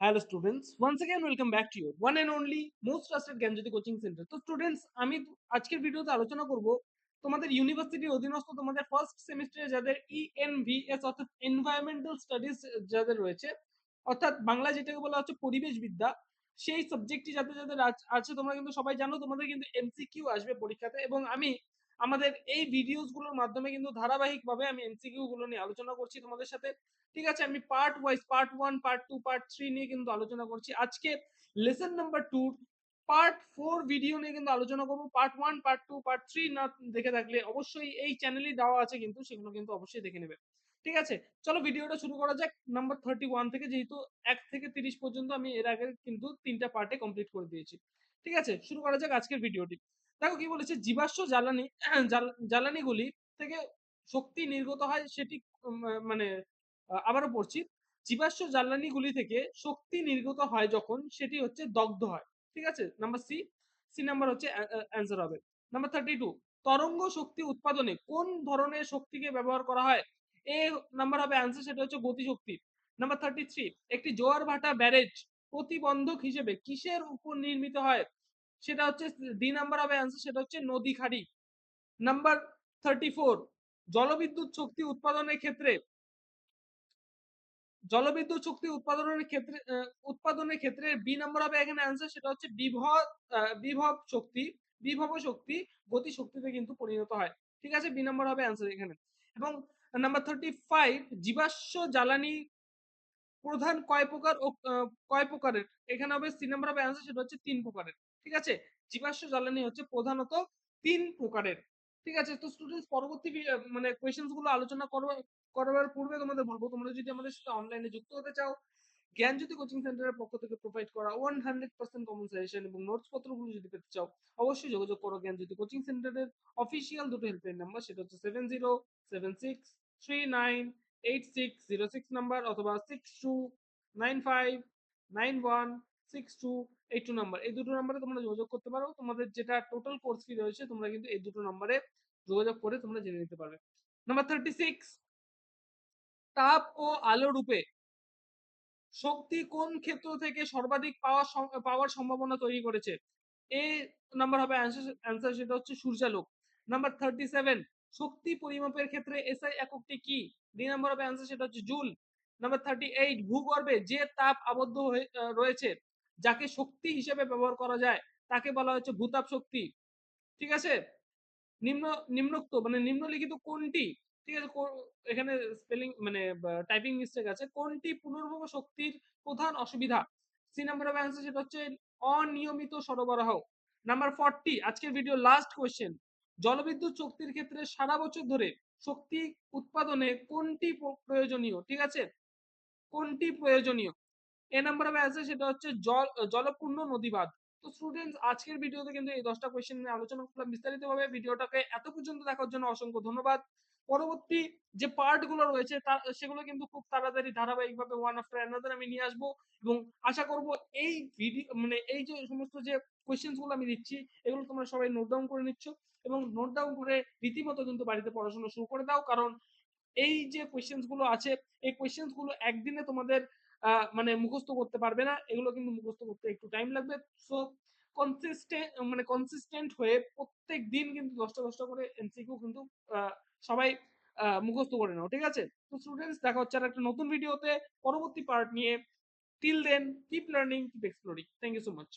Hello students, once again welcome back to your one and only most trusted Gyanjyoti coaching centre. তো students, আমি আজকের ভিডিওতে আলোচনা করব তোমাদের ইউনিভার্সিটির অধীনস্থ তোমাদের ফার্স্ট সেমিস্টারে যাদের ইএনভিএস অর্থাৎ এনভায়রনমেন্টাল স্টাডিজ যাদের রয়েছে, অর্থাৎ বাংলা যেটাকে বলা হচ্ছে পরিবেশ বিদ্যা, সেই সাবজেক্টটি যাদের যাদের আছে তোমরা কিন্তু সবাই জানো তোমাদের কিন্তু এমসিকিউ আসবে পরীক্ষাতে, এবং আমি আমাদের এই ভিডিওস গুলোর মাধ্যমে কিন্তু ধারাবাহিকভাবে আমি এমসিকিউ গুলো নিয়ে আলোচনা করছি তোমাদের সাথে। ঠিক আছে, আমি part wise part 1 part 2 part 3 নিয়ে কিন্তু আলোচনা করছি। আজকে লেসন নাম্বার 2 পার্ট 4 ভিডিও নিয়ে কিন্তু আলোচনা করব। পার্ট 1 পার্ট 2 পার্ট 3 না দেখে থাকলে অবশ্যই এই চ্যানেলেই দেওয়া আছে, কিন্তু সেগুলো কিন্তু অবশ্যই দেখে নেবে। ঠিক আছে, চলো ভিডিওটা শুরু করা যাক নাম্বার 31 থেকে, যেহেতু 1 থেকে 30 পর্যন্ত আমি এর আগে কিন্তু 3টা পার্টে কমপ্লিট করে দিয়েছি। ঠিক আছে, শুরু করা যাক আজকের ভিডিওটি। দেখো কি বলেছে, জীবাশ্ম জ্বালানি জ্বালানিগুলি থেকে শক্তি নির্গত হয় সেটি মানে আবারও পড়ছি, জীবাশ্ম জ্বালানিগুলি থেকে শক্তি নির্গত হয় যখন সেটি হচ্ছে দগ্ধ হয়। ঠিক আছে, নাম্বার সি, সি নাম্বার হচ্ছে অ্যান্সার হবে। নাম্বার 32, তরঙ্গ শক্তি উৎপাদনে কোন ধরনের শক্তিকে ব্যবহার করা হয়? এ নাম্বার হবে অ্যান্সার, সেটা হচ্ছে গতিশক্তি। নাম্বার 33, একটি জোয়ার ভাটা ব্যারেজ প্রতিবন্ধক হিসেবে কিসের উপর নির্মিত হয়? সেটা হচ্ছে ডি নাম্বার হবে অ্যান্সার, সেটা হচ্ছে নদী খাড়ি। নাম্বার 34, জলবিদ্যুৎ শক্তি উৎপাদনের ক্ষেত্রে জলবিদ্যুৎ শক্তি উৎপাদনের ক্ষেত্রে বি নাম্বার হবে এখানে অ্যান্সার, সেটা হচ্ছে বিভব শক্তি। বিভব শক্তি গতি শক্তিতে কিন্তু পরিণত হয়। ঠিক আছে, বি নাম্বার হবে অ্যান্সার এখানে। এবং নাম্বার 35, জীবাশ্ম জ্বালানি প্রধান কয় প্রকার ও কয় প্রকারের? এখানে হবে সি নাম্বার হবে অ্যান্সার, সেটা হচ্ছে 3 প্রকারের। ঠিক আছে, জীবাশ্ম জ্বালানি হচ্ছে প্রধানত 3 প্রকারের। ঠিক আছে, তো স্টুডেন্টস পরবর্তী মানে কোয়েশ্চেন্স গুলো আলোচনা করবার পূর্বে তোমাদের বলবো, তোমরা যদি আমাদের সাথে অনলাইনে যুক্ত হতে চাও, জ্ঞানজ্যোতি কোচিং সেন্টারের পক্ষ থেকে প্রোভাইড করা 100% কমন সাজেশন এবং নোটস পত্রগুলো যদি পেতে চাও, অবশ্যই যোগাযোগ করো জ্ঞানজ্যোতি কোচিং সেন্টারের অফিসিয়াল দুটো হেল্পলাইন নাম্বার, সেটা হচ্ছে 7076398606 নাম্বার অথবা 6295916282 নাম্বার। এই দুটো নাম্বারে তোমরা যোগাযোগ করতে পারো। তোমাদের যেটা টোটাল কোর্স ফি রয়েছে তোমরা কিন্তু এই দুটো নাম্বারে যোগাযোগ করে তোমরা জেনে নিতে পারবে। নাম্বার 36, তাপ ও আলো রূপে শক্তি কোন ক্ষেত্র থেকে সর্বাধিক পাওয়ার সম্ভাবনা তৈরি করেছে? এ নাম্বার হবে অ্যান্সার, সেটা হচ্ছে সূর্যালোক। নাম্বার 37, শক্তি পরিমাপের ক্ষেত্রে এসআই এককটি কি? ডি নাম্বার হবে অ্যান্সার, সেটা হচ্ছে জুল। নাম্বার 38, ভূগর্ভে যে তাপ আবদ্ধ হয়ে রয়েছে যাকে শক্তি হিসেবে ব্যবহার করা যায় তাকে বলা হচ্ছে ভূতাপ শক্তি। ঠিক আছে, নিম্ন নিম্নোক্ত মানে নিম্নলিখিত কোনটি, ঠিক আছে, এখানে স্পেলিং মানে টাইপিং মিস্টেক আছে, কোনটি পুনর্ভব শক্তির প্রধান অসুবিধা? সি নাম্বার অফ অ্যান্সার, সেটা হচ্ছে অনিয়মিত সরবরাহ। নাম্বার 40, আজকের ভিডিও লাস্ট কোয়েশ্চেন, জলবিদ্যুৎ শক্তির ক্ষেত্রে সারা বছর ধরে শক্তি উৎপাদনে কোনটি প্রয়োজনীয়? ঠিক আছে, কোনটি প্রয়োজনীয়? এ নাম্বার অফ অ্যান্সার, সেটা হচ্ছে জলপূর্ণ নদীবাঁধ। তো স্টুডেন্টস, আজকের ভিডিওতে কিন্তু এই 10টা কোয়েশ্চেন নিয়ে আলোচনা করলাম বিস্তারিতভাবে। ভিডিওটাকে এত পর্যন্ত দেখার জন্য অসংখ্য ধন্যবাদ। পরবর্তী যে পার্ট গুলো রয়েছে সেগুলো কিন্তু খুব তাড়াতাড়ি ধারাবাহিকভাবে ওয়ান আফটার অ্যানাদার আমি নিয়ে আসবো, এবং আশা করব এই ভিডিও মানে এই যে সমস্ত যে কোয়েশ্চেন্স গুলো আমি দিচ্ছি এগুলো তোমরা সবাই নোট ডাউন করে নিচ্ছ, এবং নোট ডাউন করে রীতিমতো কিন্তু বাড়িতে পড়াশোনা শুরু করে দাও। কারণ এই যে কোয়েশ্চেন্স গুলো আছে এই কোয়েশ্চেন্স গুলো একদিনে তোমাদের মানে মুখস্থ করতে পারবে না, এগুলো কিন্তু মুখস্থ করতে একটু টাইম লাগবে। সো কনসিস্টেন্ট হয়ে প্রত্যেক দিন কিন্তু 10টা করে এমসিকিউ কিন্তু সবাই মুখস্থ করে নাও। ঠিক আছে, তো স্টুডেন্টস, দেখা হচ্ছে আর একটা নতুন ভিডিওতে পরবর্তী পার্ট নিয়ে। Till then, keep learning, keep exploring. Thank you so much.